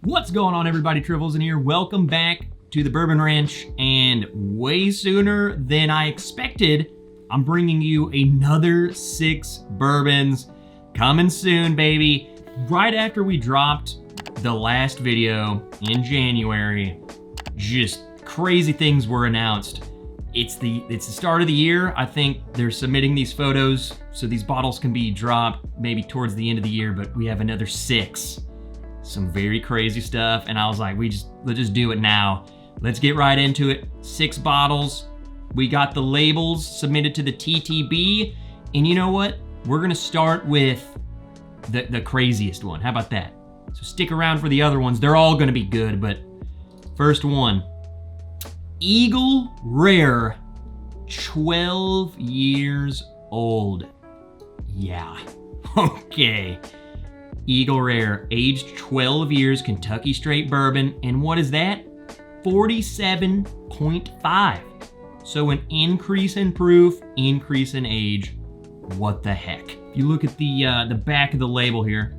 What's going on, everybody? Trivels in here. Welcome back to the Bourbon Ranch, and way sooner than I expected, I'm bringing you another 6 bourbons coming soon, baby. Right after we dropped the last video in January, just crazy things were announced. It's the start of the year. I think they're submitting these photos so these bottles can be dropped maybe towards the end of the year, but we have another 6. Some very crazy stuff, and I was like, let's just do it now. Let's get right into it. 6 bottles. We got the labels submitted to the TTB, and you know what? We're gonna start with the craziest one. How about that? So stick around for the other ones. They're all gonna be good, but first one, Eagle Rare, 12 years old. Yeah, okay. Eagle Rare, aged 12 years, Kentucky straight bourbon. And what is that? 47.5. So an increase in proof, increase in age. What the heck? If you look at the back of the label here,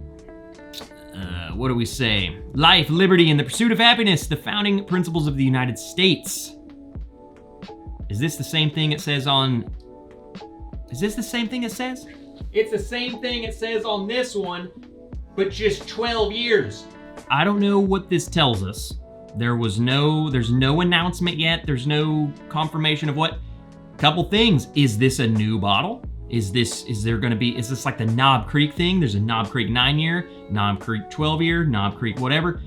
what do we say? Life, liberty, and the pursuit of happiness, the founding principles of the United States. Is this the same thing it says on... Is this the same thing it says? It's the same thing it says on this one, but just 12 years. I don't know what this tells us. There's no announcement yet. There's no confirmation of what. Couple things. Is this a new bottle? Is this like the Knob Creek thing? There's a Knob Creek 9-year, Knob Creek 12-year, Knob Creek whatever.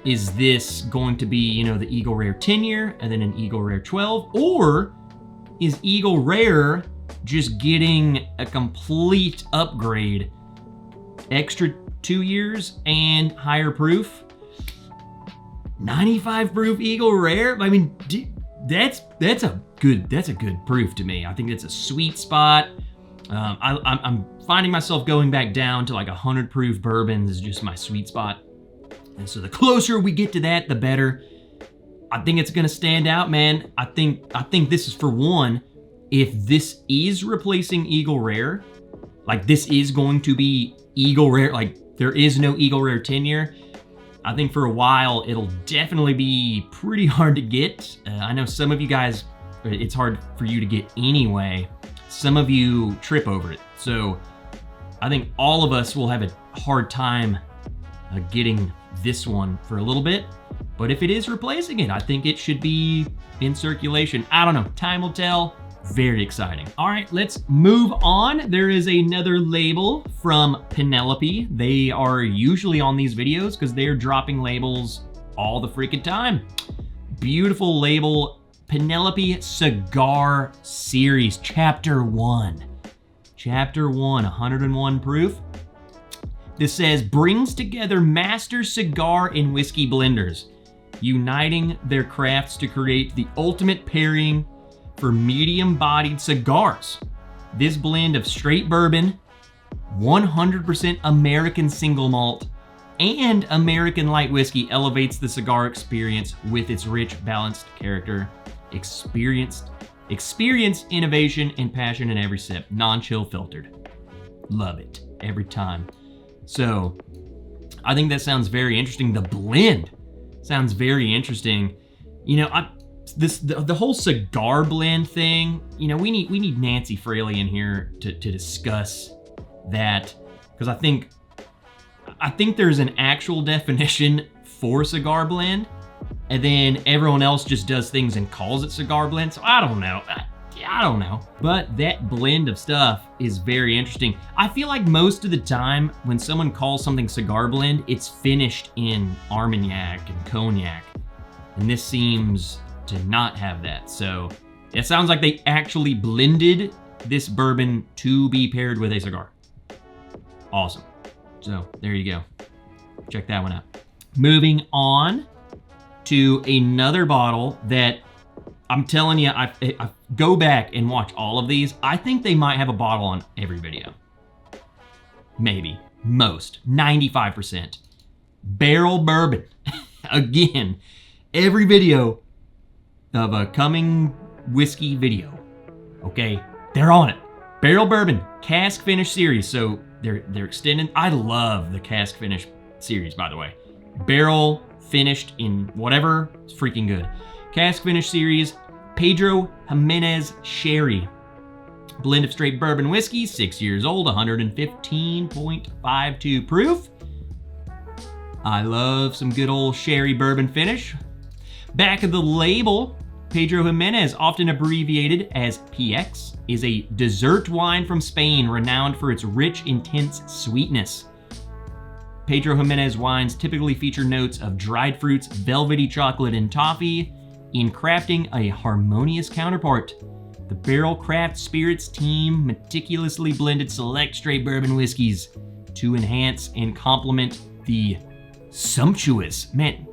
Is this going to be, you know, the Eagle Rare 10-year and then an Eagle Rare 12? Or is Eagle Rare just getting a complete upgrade? Extra 2 years and higher proof. 95 proof Eagle Rare. I mean, that's a good proof to me. I think it's a sweet spot. I'm finding myself going back down to like 100 proof bourbons is just my sweet spot. And so the closer we get to that, the better. I think it's gonna stand out, man. I think this is, for one, if this is replacing Eagle Rare, like this is going to be Eagle Rare, like there is no Eagle Rare 10-year. I think for a while, it'll definitely be pretty hard to get. I know some of you guys, it's hard for you to get anyway. Some of you trip over it. So I think all of us will have a hard time getting this one for a little bit. But if it is replacing it, I think it should be in circulation. I don't know, time will tell. Very exciting. All right, let's move on. There is another label from Penelope. They are usually on these videos because they're dropping labels all the freaking time. Beautiful label, Penelope Cigar Series, Chapter 1. Chapter 1, 101 proof. This says, brings together master cigar and whiskey blenders, uniting their crafts to create the ultimate pairing for medium-bodied cigars. This blend of straight bourbon, 100% American single malt, and American light whiskey elevates the cigar experience with its rich, balanced character, experience, innovation, and passion in every sip. Non-chill filtered. Love it every time. So I think that sounds very interesting. The blend sounds very interesting. You know, the whole cigar blend thing, you know, we need Nancy Fraley in here to discuss that, because I think there's an actual definition for cigar blend, and then everyone else just does things and calls it cigar blend. So I don't know. I don't know. But that blend of stuff is very interesting. I feel like most of the time when someone calls something cigar blend, it's finished in Armagnac and cognac, and this seems to not have that. So it sounds like they actually blended this bourbon to be paired with a cigar. Awesome. So there you go. Check that one out. Moving on to another bottle that I'm telling you, I go back and watch all of these. I think they might have a bottle on every video. Maybe. Most. 95%. Barrell Bourbon. Again, every video of a coming whiskey video, okay, they're on it. Barrell Bourbon, cask finish series. So they're extending. I love the cask finish series, by the way. Barrel finished in whatever. It's freaking good. Cask finish series, Pedro Jimenez Sherry. Blend of straight bourbon whiskey, 6 years old, 115.52 proof. I love some good old sherry bourbon finish. Back of the label, Pedro Jimenez, often abbreviated as PX, is a dessert wine from Spain renowned for its rich, intense sweetness. Pedro Jimenez wines typically feature notes of dried fruits, velvety chocolate, and toffee in crafting a harmonious counterpart. The Barrell Craft Spirits team meticulously blended select straight bourbon whiskeys to enhance and complement the sumptuous. Man,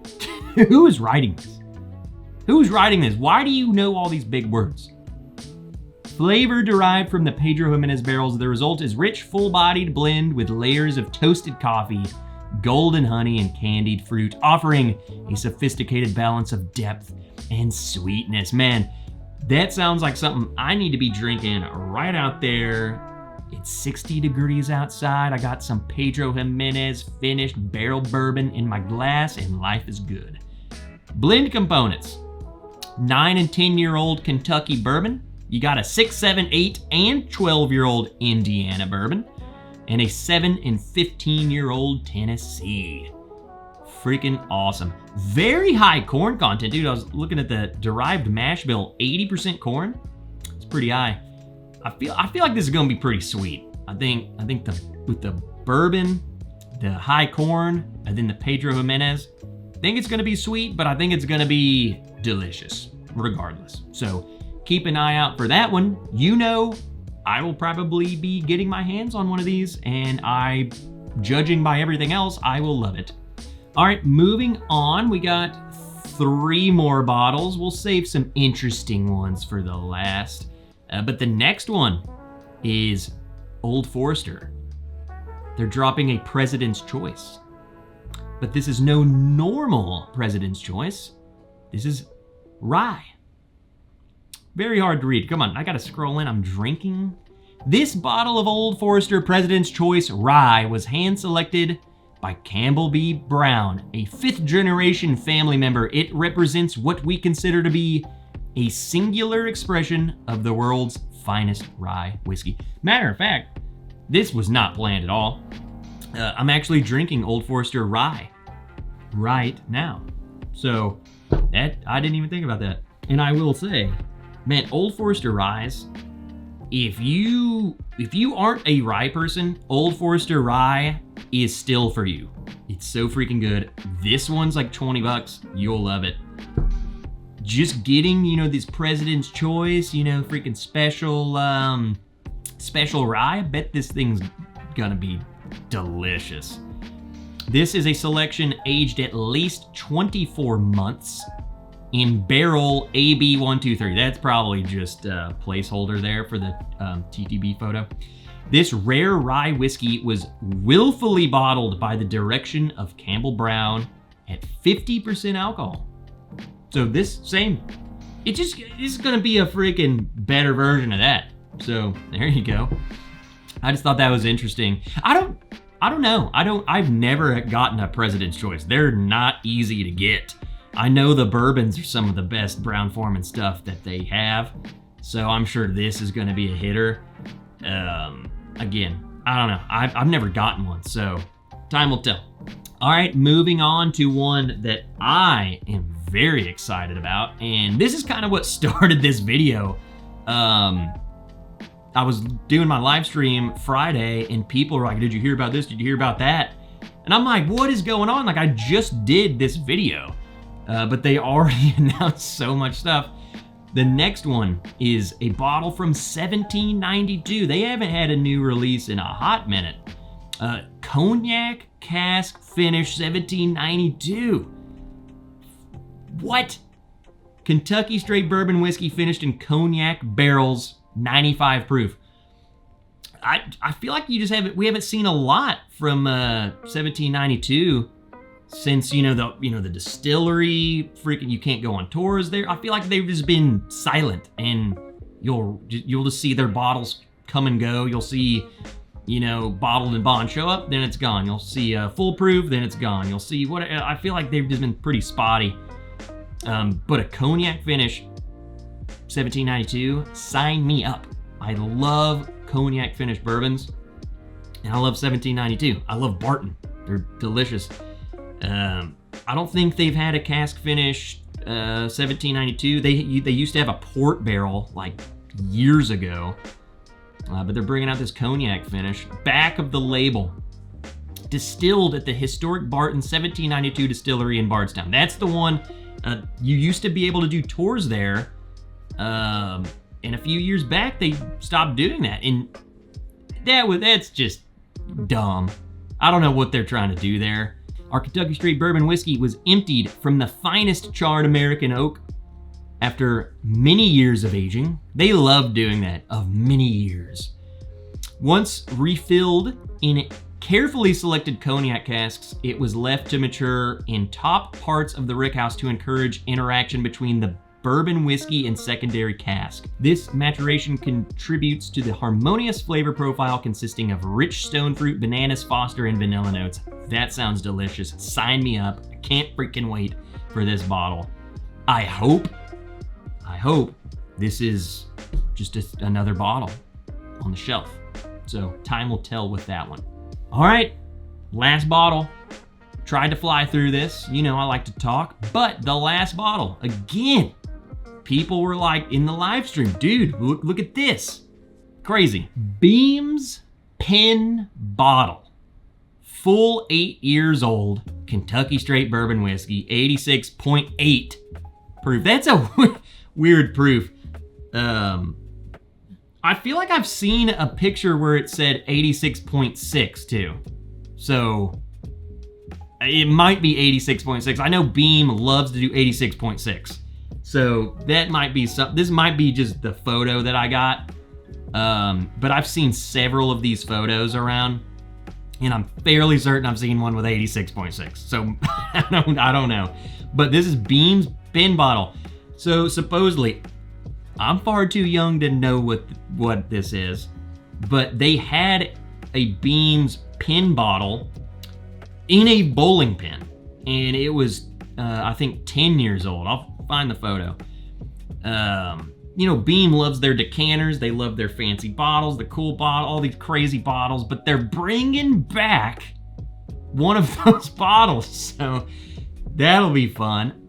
who is writing this? Who's writing this? Why do you know all these big words? Flavor derived from the Pedro Jimenez barrels. The result is rich, full-bodied blend with layers of toasted coffee, golden honey, and candied fruit, offering a sophisticated balance of depth and sweetness. Man, that sounds like something I need to be drinking right out there. It's 60 degrees outside. I got some Pedro Jimenez finished barrel bourbon in my glass, and life is good. Blend components. 9 and 10-year-old Kentucky bourbon. You got a 6, 7, 8, and 12-year-old Indiana bourbon, and a 7 and 15-year-old Tennessee. Freaking awesome. Very high corn content, dude. I was looking at the derived mash bill, 80% corn. It's pretty high. I feel like this is gonna be pretty sweet. I think with the bourbon, the high corn, and then the Pedro Jimenez, I think it's gonna be sweet, but I think it's gonna be delicious regardless. So keep an eye out for that one. You know, I will probably be getting my hands on one of these, and judging by everything else, I will love it. All right, moving on. We got 3 more bottles. We'll save some interesting ones for the last. But the next one is Old Forester. They're dropping a President's Choice. But this is no normal President's Choice. This is rye. Very hard to read. Come on, I gotta scroll in. I'm drinking. This bottle of Old Forester President's Choice Rye was hand-selected by Campbell B. Brown, a 5th-generation family member. It represents what we consider to be a singular expression of the world's finest rye whiskey. Matter of fact, this was not planned at all. I'm actually drinking Old Forester Rye right now. So that I didn't even think about that. And I will say, man, Old Forester Ryes, if you aren't a rye person, Old Forester Rye is still for you. It's so freaking good. This one's like 20 bucks. You'll love it. Just getting, this President's Choice, freaking special rye. I bet this thing's gonna be delicious. This is a selection aged at least 24 months in barrel AB123. That's probably just a placeholder there for the TTB photo. This rare rye whiskey was willfully bottled by the direction of Campbell Brown at 50% alcohol. So this is gonna be a freaking better version of that. So there you go. I just thought that was interesting. I don't know. I've never gotten a President's Choice. They're not easy to get. I know the bourbons are some of the best Brown-Forman stuff that they have. So I'm sure this is gonna be a hitter. Again, I don't know. I've never gotten one, so time will tell. All right, moving on to one that I am very excited about, and this is kind of what started this video. I was doing my live stream Friday, and people were like, did you hear about this? Did you hear about that? And I'm like, what is going on? Like, I just did this video, but they already announced so much stuff. The next one is a bottle from 1792. They haven't had a new release in a hot minute. Cognac cask finish 1792. What? Kentucky straight bourbon whiskey finished in cognac barrels, 95 proof. I feel like we haven't seen a lot from 1792 since the distillery, freaking, you can't go on tours there. I feel like they've just been silent, and you'll just see their bottles come and go. You'll see bottled and bond show up, then it's gone. You'll see full proof, then it's gone. You'll see what I feel like they've just been pretty spotty. But a cognac finish, 1792, sign me up. I love cognac finished bourbons, and I love 1792. I love Barton. They're delicious. I don't think they've had a cask finish 1792. They used to have a port barrel like years ago, but they're bringing out this cognac finish. Back of the label, distilled at the historic Barton 1792 distillery in Bardstown. That's the one. You used to be able to do tours there, and a few years back they stopped doing that, and that's just dumb. I don't know what they're trying to do there. Our Kentucky Straight Bourbon whiskey was emptied from the finest charred American oak after many years of aging. They love doing that, of many years. Once refilled in carefully selected cognac casks, it was left to mature in top parts of the rickhouse to encourage interaction between the bourbon whiskey and secondary cask. This maturation contributes to the harmonious flavor profile consisting of rich stone fruit, bananas, foster, and vanilla notes. That sounds delicious. Sign me up. I can't freaking wait for this bottle. I hope this is just another bottle on the shelf. So time will tell with that one. All right, last bottle. Tried to fly through this. I like to talk, but the last bottle, again, people were like in the live stream, dude, look at this. Crazy. Beam's Pen Bottle. Full 8 years old, Kentucky Straight Bourbon Whiskey, 86.8 proof. That's a weird proof. I feel like I've seen a picture where it said 86.6 too. So it might be 86.6. I know Beam loves to do 86.6. So that might be this might be just the photo that I got. But I've seen several of these photos around, and I'm fairly certain I've seen one with 86.6. So I don't know. But this is Beam's Pen Bottle. So supposedly, I'm far too young to know what this is, but they had a Beam's Pen Bottle in a bowling pin, and it was, I think, 10 years old. I'll find the photo. Beam loves their decanters. They love their fancy bottles, the cool bottle, all these crazy bottles, but they're bringing back one of those bottles, so that'll be fun.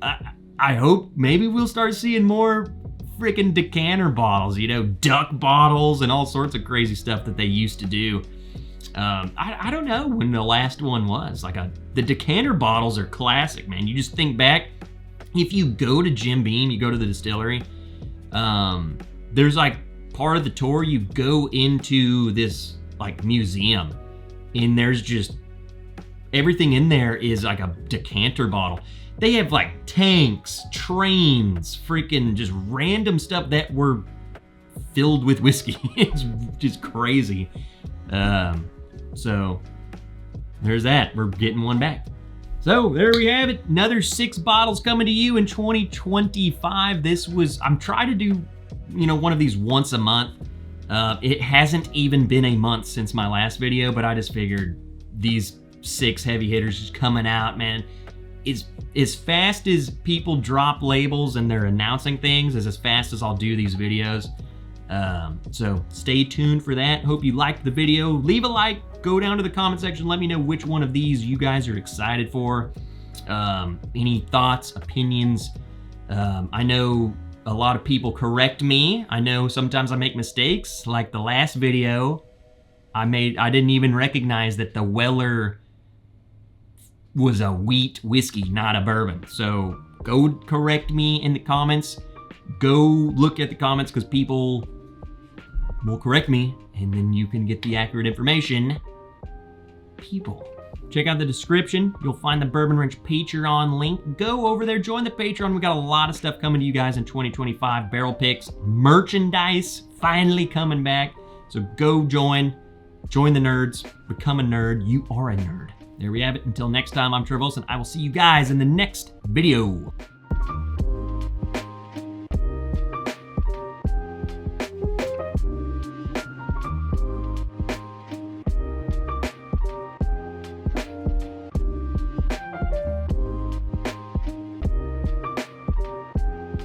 I hope maybe we'll start seeing more freaking decanter bottles, duck bottles and all sorts of crazy stuff that they used to do. I don't know when the last one was. The decanter bottles are classic, man. You just think back, if you go to Jim Beam, you go to the distillery, there's part of the tour, you go into this museum, and there's just everything in there is like a decanter bottle. They have tanks, trains, freaking just random stuff that were filled with whiskey. It's just crazy. So there's that. We're getting one back. So there we have it. Another 6 bottles coming to you in 2025. I'm trying to do, one of these once a month. It hasn't even been a month since my last video, but I just figured these 6 heavy hitters just coming out, man. It's as fast as people drop labels and they're announcing things is as fast as I'll do these videos. So stay tuned for that. Hope you liked the video. Leave a like, go down to the comment section. Let me know which one of these you guys are excited for. Any thoughts, opinions. I know a lot of people correct me. I know sometimes I make mistakes. Like the last video I didn't even recognize that the Weller was a wheat whiskey, not a bourbon. So go correct me in the comments. Go look at the comments, because people will correct me, and then you can get the accurate information. People, check out the description. You'll find the Bourbon Ranch Patreon link. Go over there, join the Patreon. We got a lot of stuff coming to you guys in 2025. Barrel picks, merchandise finally coming back. So go join the nerds, become a nerd. You are a nerd. There we have it. Until next time, I'm Trevor Wilson. I will see you guys in the next video.